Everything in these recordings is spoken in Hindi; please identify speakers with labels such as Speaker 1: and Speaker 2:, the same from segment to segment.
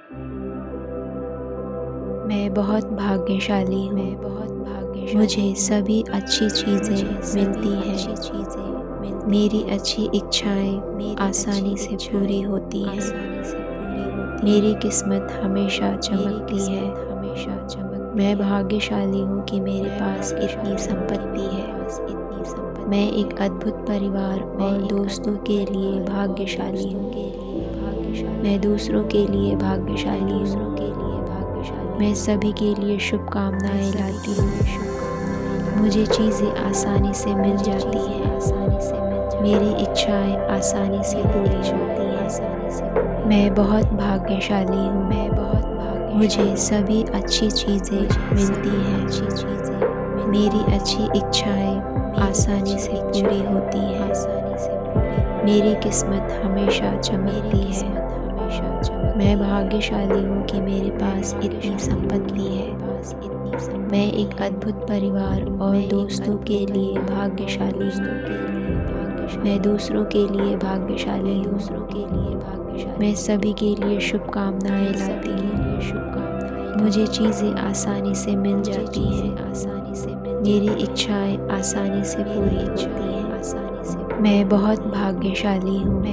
Speaker 1: मैं बहुत भाग्यशाली हूँ। मुझे सभी अच्छी चीज़ें मिलती हैं। मेरी अच्छी इच्छाएं आसानी से पूरी होती हैं। मेरी किस्मत हमेशा चमकती है। मैं भाग्यशाली हूँ कि मेरे पास इतनी संपत्ति है। मैं एक अद्भुत परिवार और दोस्तों के लिए भाग्यशाली हूँ। मैं दूसरों के लिए भाग्यशाली हूँ। मैं सभी के लिए शुभकामनाएं लाती हूँ। मुझे चीज़ें आसानी से मिल जाती हैं। मेरी इच्छाएं आसानी से पूरी होती हैं। मैं बहुत भाग्यशाली हूँ। मुझे सभी अच्छी चीज़ें मिलती हैं। मेरी अच्छी इच्छाएं आसानी से पूरी होती हैं। मेरी किस्मत हमेशा चमकती है। मैं भाग्यशाली हूँ कि मेरे पास इतनी संपत्ति है। मैं एक अद्भुत परिवार और दोस्तों के लिए भाग्यशाली हूँ। मैं दूसरों के लिए भाग्यशाली हूँ। मैं सभी के लिए शुभकामनाएं लाती हूँ। मुझे चीज़ें आसानी से मिल जाती हैं। मेरी इच्छाएं आसानी से पूरी होती हैं। मैं बहुत भाग्यशाली हूँ।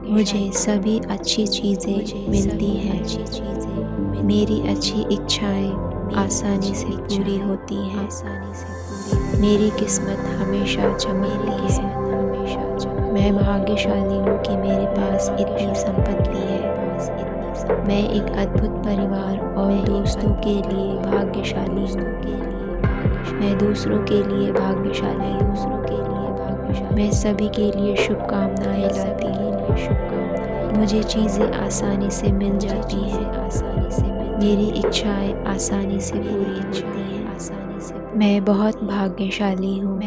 Speaker 1: मुझे सभी अच्छी चीज़ें मिलती हैं। मेरी अच्छी इच्छाएं आसानी से पूरी होती हैं। मेरी किस्मत हमेशा चमकती है। मैं भाग्यशाली हूँ कि मेरे पास इतनी संपत्ति है। मैं एक अद्भुत परिवार और दोस्तों के लिए भाग्यशाली हूँ। मैं दूसरों के लिए भाग्यशाली हूँ। मैं सभी के लिए शुभकामनाएं लाती हूँ। मुझे चीज़ें आसानी से मिल जाती हैं। मेरी इच्छाएं आसानी से पूरी होती हैं। मैं बहुत भाग्यशाली हूँ।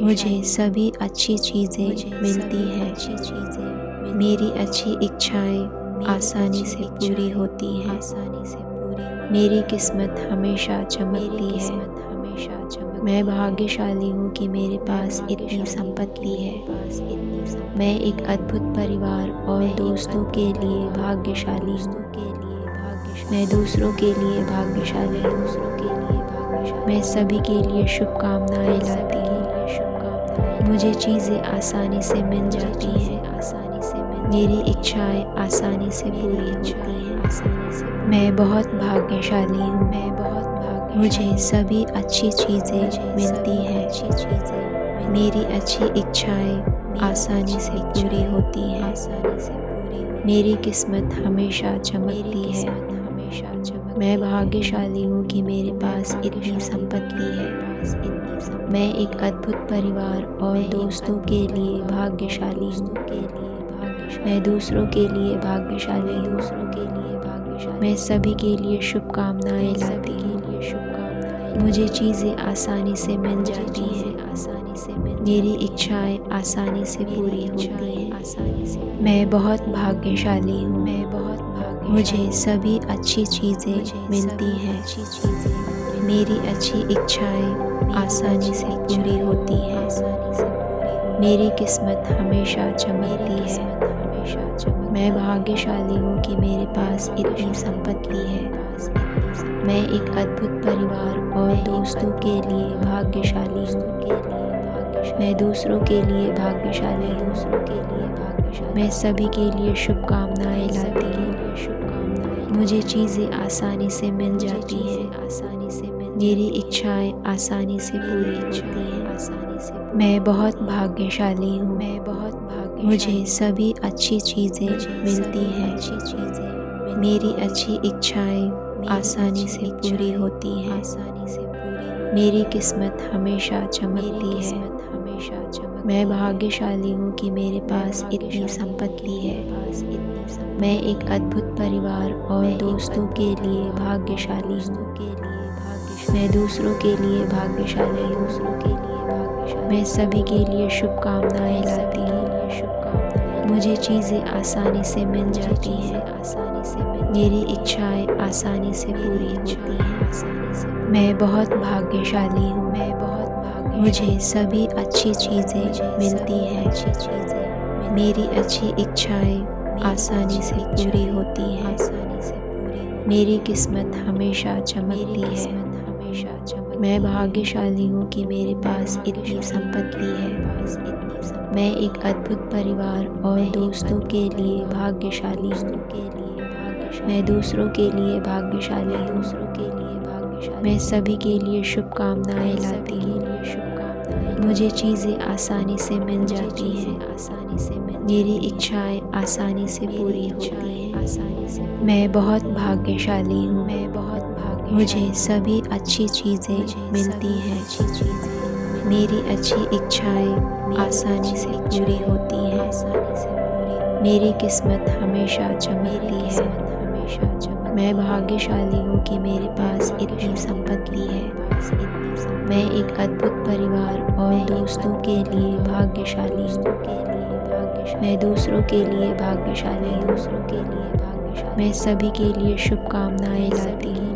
Speaker 1: मुझे सभी अच्छी चीज़ें मिलती हैं। मेरी अच्छी इच्छाएं आसानी से पूरी होती हैं। मेरी किस्मत हमेशा चमकती है। मैं भाग्यशाली हूँ कि मेरे पास इतनी संपत्ति है। मैं एक अद्भुत परिवार और दोस्तों के लिए भाग्यशाली हूँ। मैं दूसरों के लिए भाग्यशाली हूँ। मैं सभी के लिए शुभकामनाएं लाती हूँ। मुझे चीज़ें आसानी से मिल जाती हैं। मेरी इच्छाएं आसानी से पूरी होती हैं। मैं बहुत भाग्यशाली हूँ। मुझे सभी अच्छी चीज़ें मिलती हैं। मेरी अच्छी इच्छाएं आसानी से पूरी होती हैं। मेरी किस्मत हमेशा चमकती है। मैं भाग्यशाली हूँ कि मेरे पास इतनी संपत्ति है। मैं एक अद्भुत परिवार और दोस्तों के लिए भाग्यशाली हूँ। मैं दूसरों के लिए भाग्यशाली हूँ। मैं सभी के लिए शुभकामनाएं लाती हूँ। मुझे चीज़ें आसानी से मिल जाती हैं। मेरी इच्छाएं आसानी से पूरी होती हैं। मैं बहुत भाग्यशाली हूँ। मुझे सभी अच्छी चीज़ें मिलती हैं। मेरी अच्छी इच्छाएं आसानी से पूरी होती हैं। मेरी किस्मत हमेशा चमकती है। मैं भाग्यशाली हूँ कि मेरे पास इतनी संपत्ति है। मैं एक अद्भुत परिवार और दोस्तों के लिए भाग्यशाली हूँ। मैं दूसरों के लिए भाग्यशाली हूँ। मैं सभी के लिए शुभकामनाएं लाती हूँ। मुझे चीज़ें आसानी से मिल जाती हैं। मेरी इच्छाएं आसानी से पूरी होती हैं। मैं बहुत भाग्यशाली हूँ। मुझे सभी अच्छी चीज़ें मिलती हैं। मेरी अच्छी इच्छाएं आसानी से पूरी होती हैं। मेरी किस्मत हमेशा चमकती है। मैं भाग्यशाली हूँ कि मेरे पास इतनी संपत्ति है। मैं एक अद्भुत परिवार और दोस्तों के लिए भाग्यशाली हूँ। मैं दूसरों के लिए भाग्यशाली हूँ। मैं सभी के लिए शुभकामनाएं लाती हूँ। मुझे चीज़ें आसानी से मिल जाती हैं। मेरी इच्छाएं आसानी से पूरी होती हैं। मैं बहुत भाग्यशाली हूँ। मुझे सभी अच्छी चीज़ें मिलती हैं। मेरी अच्छी इच्छाएं आसानी से पूरी होती है। मेरी किस्मत हमेशा चमकती है। मैं भाग्यशाली हूँ कि मेरे पास इतनी संपत्ति है। मैं एक अद्भुत परिवार और दोस्तों के लिए भाग्यशाली हूँ। मैं दूसरों के लिए भाग्यशाली हूँ। मैं सभी के लिए शुभकामनाएं लाती हूँ। मुझे चीज़ें आसानी से मिल जाती हैं। मेरी इच्छाएं आसानी से पूरी होती हैं। मैं बहुत भाग्यशाली हूँ। मुझे सभी अच्छी चीज़ें मिलती हैं। मेरी अच्छी इच्छाएं आसानी से पूरी होती हैं। मेरी किस्मत हमेशा चमकती है। मैं भाग्यशाली हूँ कि मेरे पास इतनी संपत्ति है। मैं एक अद्भुत परिवार और दोस्तों के लिए भाग्यशाली हूँ। मैं दूसरों के लिए भाग्यशाली हूँ। मैं सभी के लिए शुभकामनाएं लाती हूँ।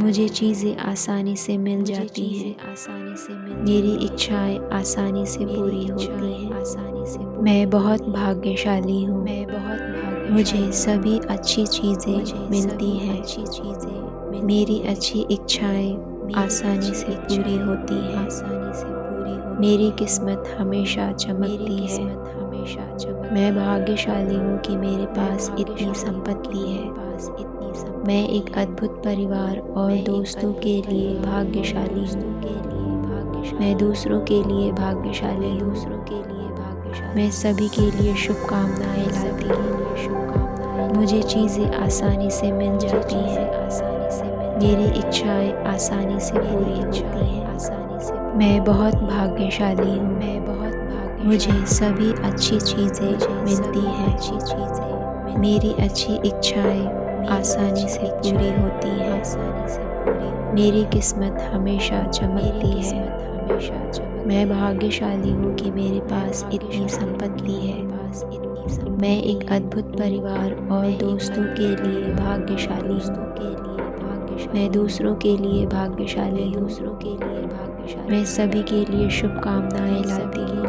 Speaker 1: मुझे चीज़ें आसानी से मिल जाती हैं। मेरी इच्छाएं आसानी से पूरी होती हैं। मैं बहुत भाग्यशाली हूँ। मुझे सभी अच्छी चीज़ें मिलती हैं। मेरी अच्छी इच्छाएं आसानी से पूरी होती हैं। मेरी किस्मत हमेशा चमकती है। मैं भाग्यशाली हूँ कि मेरे पास इतनी संपत्ति है। मैं एक अद्भुत परिवार और दोस्तों के लिए भाग्यशाली हूँ। मैं दूसरों के लिए भाग्यशाली हूँ। मैं सभी के लिए शुभकामनाएं लाती हूँ। मुझे चीज़ें आसानी से मिल जाती हैं। मेरी इच्छाएं आसानी से पूरी होती हैं। मैं बहुत भाग्यशाली हूँ। मुझे सभी अच्छी चीज़ें मिलती हैं। मेरी अच्छी इच्छाएं आसानी से पूरी होती है। मेरी किस्मत हमेशा चमकती है। मैं भाग्यशाली हूँ कि मेरे पास इतनी संपत्ति है। मैं एक अद्भुत परिवार और दोस्तों के लिए भाग्यशाली हूँ। मैं दूसरों के लिए भाग्यशाली हूँ। मैं सभी के लिए शुभकामनाएं लाती हूँ।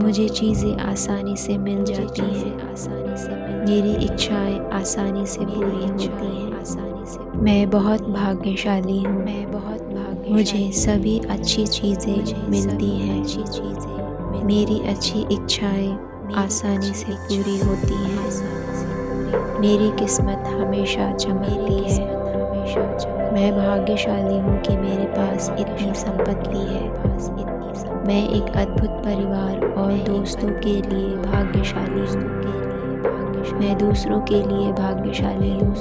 Speaker 1: मुझे चीज़ें आसानी से मिल जाती हैं। मेरी इच्छाएं आसानी से पूरी होती हैं। मैं बहुत भाग्यशाली हूँ। मुझे सभी अच्छी चीज़ें मिलती हैं। मेरी अच्छी इच्छाएं आसानी से पूरी होती हैं। मेरी किस्मत हमेशा चमकती है। मैं भाग्यशाली हूँ कि मेरे पास इतनी संपत्ति है। मैं एक अद्भुत परिवार और दोस्तों के लिए भाग्यशाली हूँ। मैं दूसरों के लिए भाग्यशाली हूँ।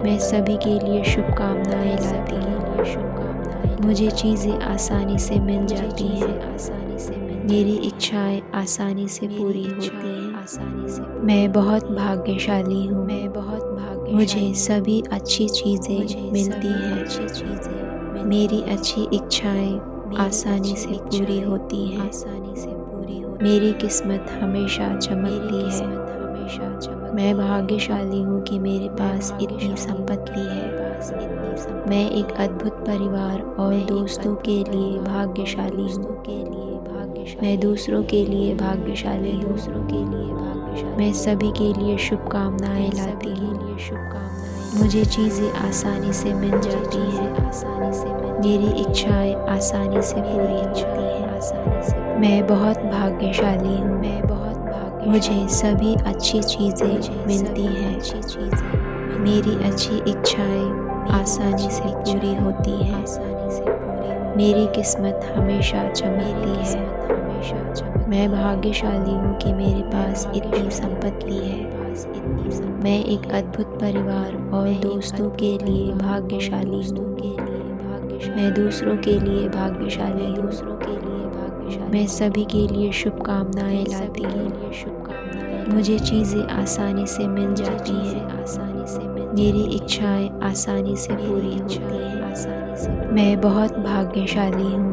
Speaker 1: मैं सभी के लिए शुभकामनाएं लाती हूँ। मुझे चीज़ें आसानी से मिल जाती हैं। मेरी इच्छाएं आसानी से पूरी होती हैं। मैं बहुत भाग्यशाली हूँ। मुझे सभी अच्छी चीज़ें मिलती हैं। मेरी अच्छी इच्छाएं आसानी से पूरी होती हैं। मेरी किस्मत हमेशा चमकती है। मैं भाग्यशाली हूँ कि मेरे पास इतनी संपत्ति है। मैं एक अद्भुत परिवार और दोस्तों के लिए भाग्यशाली हूँ। मैं दूसरों के लिए भाग्यशाली हूँ। मैं सभी के लिए शुभकामनाएं लाती हूँ। मुझे चीज़ें आसानी से मिल जाती हैं। मेरी इच्छाएं आसानी से पूरी होती हैं। मैं बहुत भाग्यशाली हूँ। मुझे सभी अच्छी चीज़ें मिलती हैं। मेरी अच्छी इच्छाएं आसानी से पूरी होती हैं। मेरी किस्मत हमेशा चमकती है। मैं भाग्यशाली हूँ कि मेरे पास इतनी संपत्ति है। मैं एक अद्भुत परिवार और दोस्तों के लिए भाग्यशाली हूँ। मैं दूसरों के लिए भाग्यशाली हूँ। मैं सभी के लिए शुभकामनाएं लाती हूँ। मुझे चीज़ें आसानी से मिल जाती हैं। मेरी इच्छाएं आसानी से पूरी होती हैं। मैं बहुत भाग्यशाली हूँ।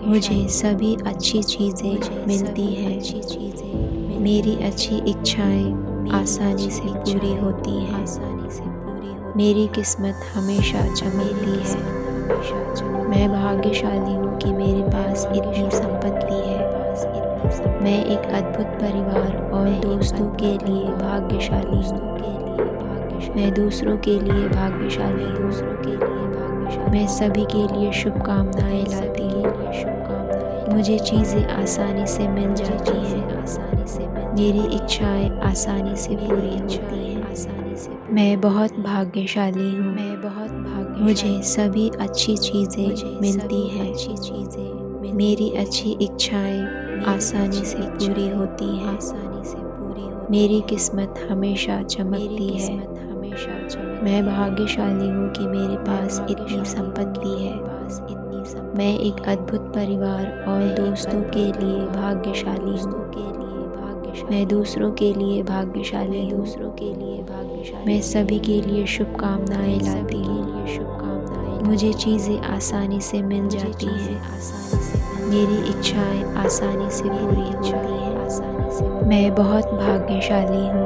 Speaker 1: मुझे सभी अच्छी चीज़ें मिलती हैं। मेरी अच्छी इच्छाएं आसानी से पूरी होती हैं। मेरी किस्मत हमेशा चमकती है। मैं भाग्यशाली हूँ कि मेरे पास इतनी संपत्ति है। मैं एक अद्भुत परिवार और दोस्तों के लिए भाग्यशाली हूँ। मैं दूसरों के लिए भाग्यशाली हूँ। मैं सभी के लिए शुभकामनाएं लाती हूँ। मुझे चीज़ें आसानी से मिल जाती हैं। मेरी इच्छाएं आसानी से पूरी होती हैं। मैं बहुत भाग्यशाली हूँ। मुझे सभी अच्छी चीज़ें मिलती हैं। मेरी अच्छी इच्छाएं आसानी से पूरी होती हैं। मेरी किस्मत हमेशा चमकती है। मैं भाग्यशाली हूँ कि मेरे पास इतनी संपत्ति है। मैं एक अद्भुत परिवार और दोस्तों के लिए भाग्यशाली हूँ। मैं दूसरों के लिए भाग्यशाली हूँ। मैं सभी के लिए शुभकामनाएं लाती हूँ। मुझे चीज़ें आसानी से मिल जाती हैं। मेरी इच्छाएं आसानी से पूरी होती हैं। मैं बहुत भाग्यशाली हूँ।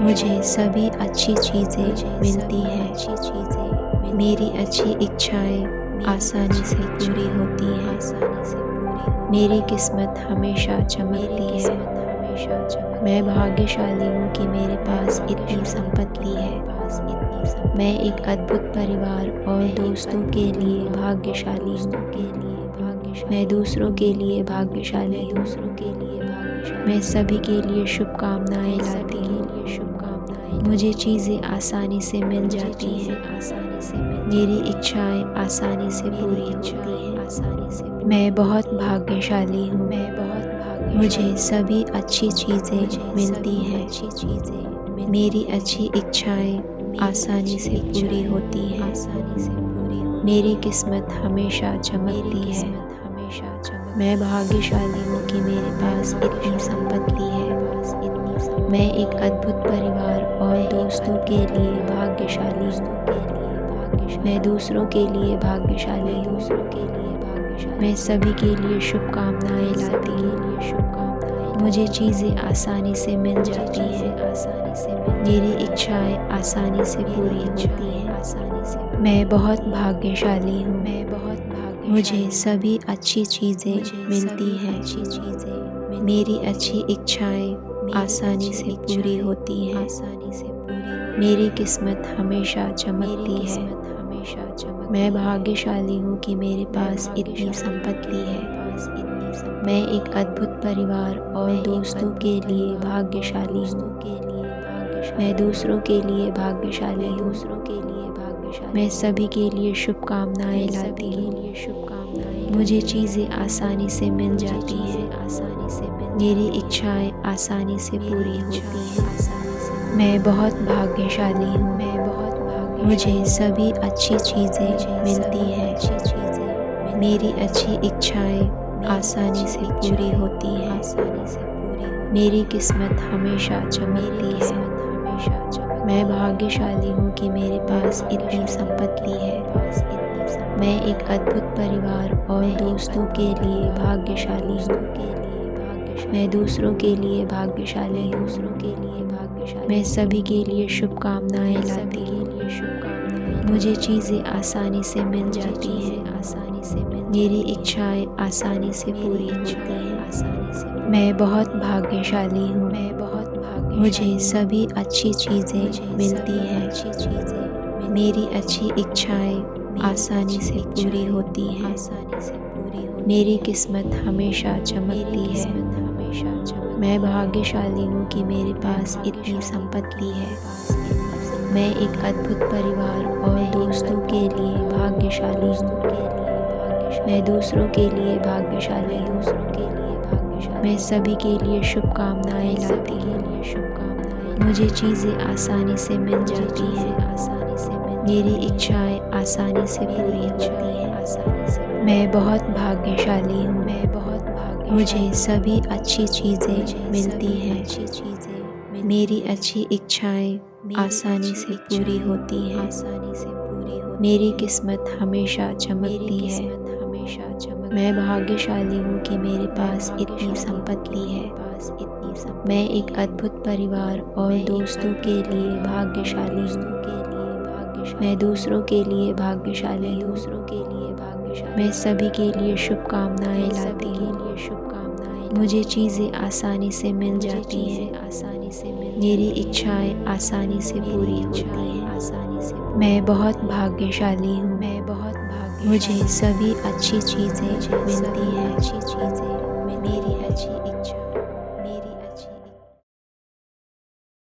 Speaker 1: मुझे सभी अच्छी चीज़ें मिलती हैं। मेरी अच्छी इच्छाएं आसानी से पूरी होती हैं। मेरी किस्मत हमेशा चमकती है। मैं भाग्यशाली हूँ कि मेरे पास इतनी संपत्ति है। मैं एक अद्भुत परिवार और दोस्तों के लिए भाग्यशाली हूँ। मैं दूसरों के लिए भाग्यशाली हूँ। मैं सभी के लिए शुभकामनाएं लाती हूँ। मुझे चीज़ें आसानी से मिल जाती हैं। मेरी इच्छाएं आसानी से पूरी होती हैं। मैं बहुत भाग्यशाली हूँ। मुझे सभी अच्छी चीज़ें मिलती हैं। मेरी अच्छी इच्छाएं आसानी से पूरी होती हैं। मेरी किस्मत हमेशा चमकती है। मैं भाग्यशाली हूँ कि मेरे पास इतनी संपत्ति है। मैं एक अद्भुत परिवार और दोस्तों के लिए भाग्यशाली हूँ। मैं दूसरों के लिए भाग्यशाली हूँ। मैं सभी के लिए शुभकामनाएं लाती हूँ। मुझे चीज़ें आसानी से मिल जाती हैं। मेरी इच्छाएं आसानी से पूरी होती हैं। मैं बहुत भाग्यशाली हूँ। मुझे सभी अच्छी चीज़ें मिलती हैं। मेरी अच्छी इच्छाएं आसानी से पूरी होती हैं। मेरी किस्मत हमेशा चमकती है। मैं भाग्यशाली हूँ कि मेरे पास इतनी संपत्ति है। मैं एक अद्भुत परिवार और दोस्तों के लिए भाग्यशाली हूँ। मैं दूसरों के लिए भाग्यशाली हूँ। मैं सभी के लिए शुभकामनाएं लाती हूँ। मुझे चीज़ें आसानी से मिल जाती हैं। मेरी इच्छाएं आसानी से पूरी होती हैं। मैं बहुत भाग्यशाली हूँ। मुझे सभी अच्छी चीज़ें मिलती हैं। मेरी अच्छी इच्छाएं आसानी से पूरी होती हैं। मेरी किस्मत हमेशा चमकती है। मैं भाग्यशाली हूँ कि मेरे पास इतनी संपत्ति है। मैं एक अद्भुत परिवार और दोस्तों के लिए भाग्यशाली हूँ। मैं दूसरों के लिए भाग्यशाली हूँ। मैं सभी के लिए शुभकामनाएं लाती हूँ। मुझे चीज़ें आसानी से मिल जाती हैं। मेरी इच्छाएं आसानी से पूरी होती हैं। मैं बहुत भाग्यशाली हूँ। मुझे सभी अच्छी चीज़ें मिलती हैं। मेरी अच्छी इच्छाएं आसानी से पूरी होती हैं। मेरी किस्मत हमेशा चमकती है। मैं भाग्यशाली हूँ कि मेरे पास इतनी संपत्ति है। मैं एक अद्भुत परिवार और दोस्तों के लिए भाग्यशाली हूँ। मैं दूसरों के लिए भाग्यशाली हूँ। मैं सभी के लिए शुभकामनाएं लाती हूँ। मुझे चीज़ें आसानी से मिल जाती हैं। मेरी इच्छाएं आसानी से पूरी होती हैं। मैं बहुत भाग्यशाली हूँ। मुझे सभी अच्छी चीज़ें मिलती हैं। मेरी अच्छी इच्छाएं आसानी से पूरी होती हैं। मेरी किस्मत हमेशा चमकती है। मैं भाग्यशाली हूँ कि मेरे पास इतनी संपत्ति है। मैं एक अद्भुत परिवार और दोस्तों के लिए भाग्यशाली हूँ। मैं दूसरों के लिए भाग्यशाली हूँ। मैं सभी के लिए शुभकामनाएं लाती हूँ। मुझे चीज़ें आसानी से मिल जाती हैं। मेरी इच्छाएं आसानी से पूरी होती हैं। मैं बहुत भाग्यशाली हूँ। मुझे सभी अच्छी चीज़ें मिलती हैं। मेरी अच्छी इच्छा